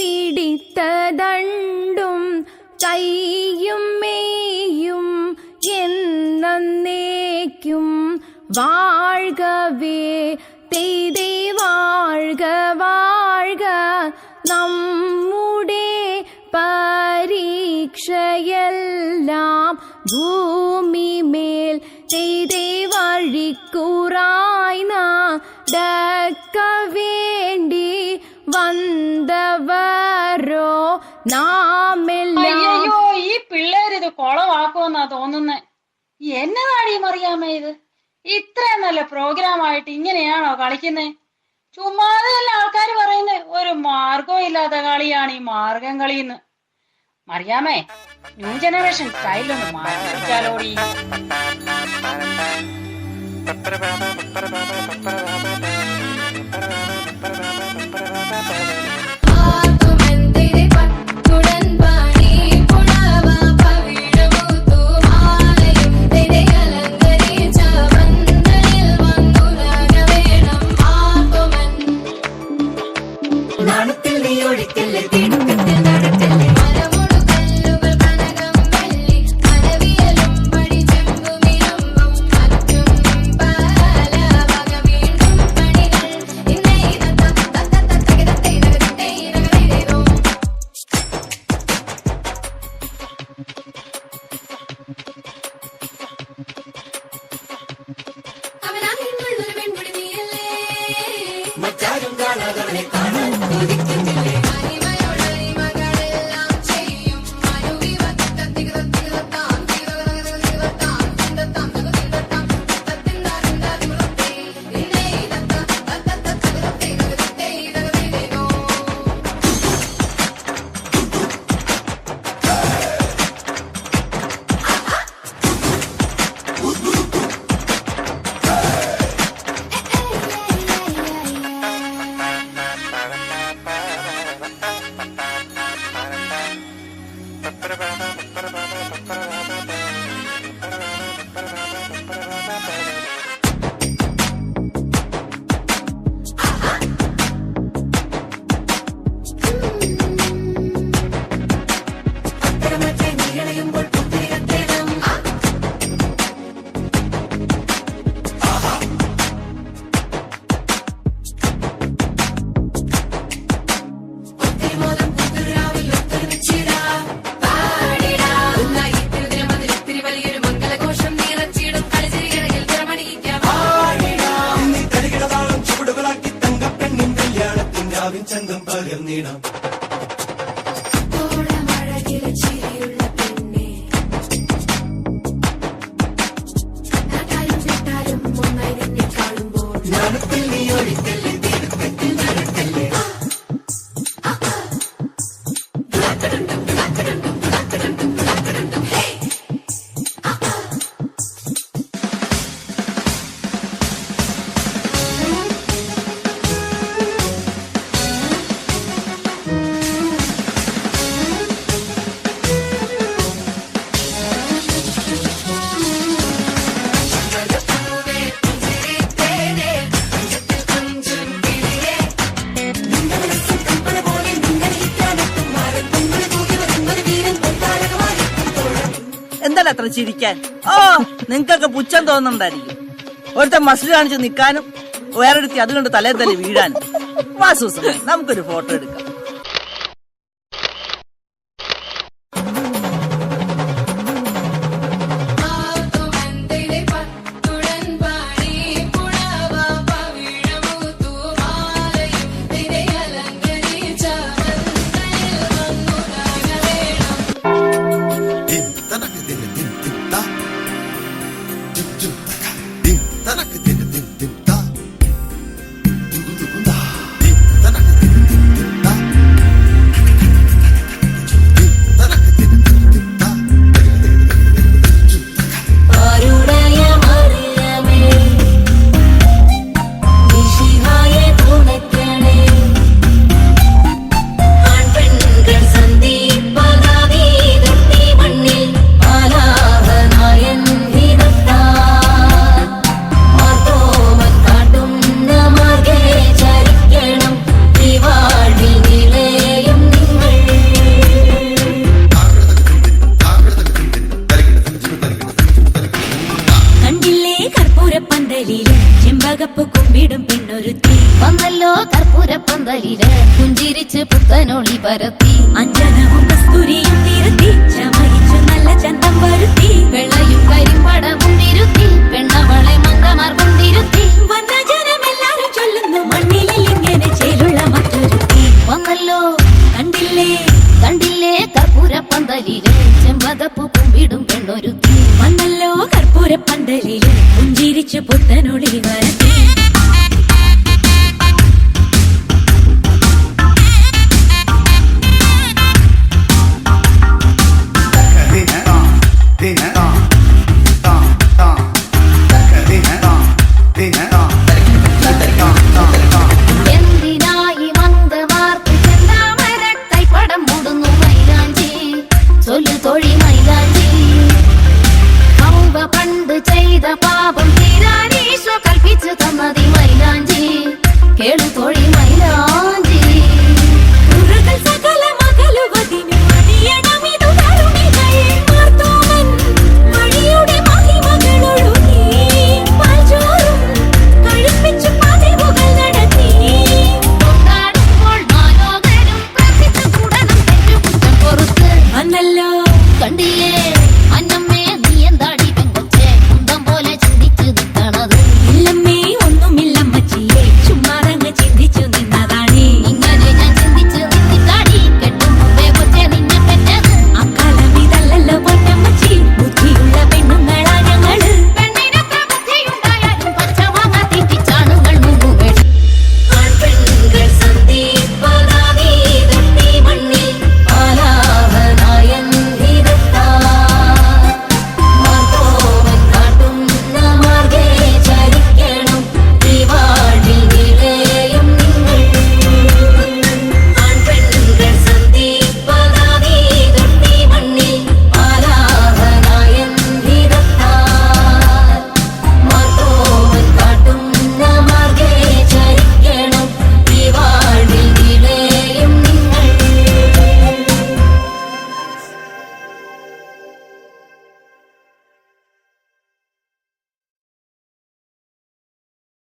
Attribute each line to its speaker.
Speaker 1: പിടിത്തതണ്ടും കൈയും മേയും എന്നേക്കും വാഴ്കവേ തെയ്തേ വാഴ്ക വാഴ്ക നമ്മുടെ പരീക്ഷയെല്ലാം ഭൂമിമേൽ തെയ്തേ വഴിക്കുറായി നടക്ക വേണ്ടി വന്നവരോ നാമെല്ലാം.
Speaker 2: അയ്യോ, ഈ പിള്ളേരിത് കൊളവാക്കുമെന്നാ തോന്നുന്നേ. എന്നതാണീ മറിയാമ്മ ഇത്? ഇത്രയും നല്ല പ്രോഗ്രാം ആയിട്ട് ഇങ്ങനെയാണോ കളിക്കുന്നേ? ചുമ്മാതെ എല്ലാ ആൾക്കാർ പറയുന്നേ ഒരു മാർഗവും ഇല്ലാത്ത കളിയാണ് ഈ മാർഗം കളിന്ന്. മറിയാമ്മേ, ന്യൂ ജനറേഷൻ സ്റ്റൈലൊന്ന് മാറ്റിച്ചാലോടി.
Speaker 3: മറ്റാരും കാണാതവനെ കാണാൻ കൊതിക്കുന്നില്ലേ? ചന്തം പകർന്നിടാം. ജ്ഞാനത്തിൽ നീ ഒഴിക്കല്ലേ, തിരുപ്പത്തിൽ നടക്കല്ലേ.
Speaker 4: എന്താ അത്ര ചിരിക്കാൻ? ഓ, നിങ്ങൾക്കൊക്കെ പുച്ഛം തോന്നുന്നുണ്ടായിരിക്കും. ഒരുത്ത മസിൽ കാണിച്ച് നിൽക്കാനും വേറൊരുത്തി അതുകൊണ്ട് തലേ തല്ലി വീഴാനും. വാസൂസം, നമുക്കൊരു ഫോട്ടോ എടുക്കാം.
Speaker 1: പുഞ്ചിരിച്ച് പുത്തനൊളി പരത്തി
Speaker 5: അഞ്ജനവും കസ്തൂരിയും നിരത്തി ചമയിച്ചു നല്ല ചന്തം വരുത്തി
Speaker 1: വെള്ളയും കരിമ്പടവും വിരുത്തി പെണ്ണവളെ മങ്കമാർ കൊണ്ടിരുത്തി
Speaker 5: വന്ന ജനമെല്ലാരും ചൊല്ലുന്നു മണ്ണിലിൽ ഇങ്ങനെ ചേലുള്ള മറ്റൊരുത്തി
Speaker 1: വന്നല്ലോ
Speaker 5: കണ്ടില്ലേ
Speaker 1: കണ്ടില്ലേ കർപ്പൂരപ്പന്തലില് ചെമ്പകപ്പൂ കുമ്പിടും പെണ്ണൊരുത്തി
Speaker 5: വന്നല്ലോ കർപ്പൂര പന്തലിൽ പുഞ്ചിരിച്ചു പുത്തനൊളി വരത്തി